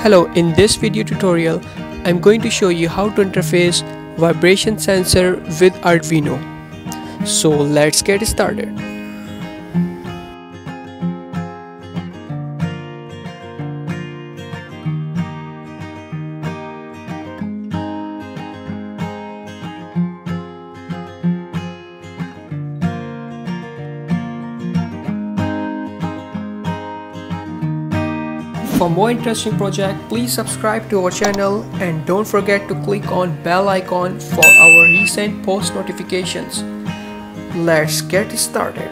Hello, in this video tutorial, I'm going to show you how to interface vibration sensor with Arduino. So let's get started. For more interesting project, please subscribe to our channel and don't forget to click on bell icon for our recent post notifications. Let's get started.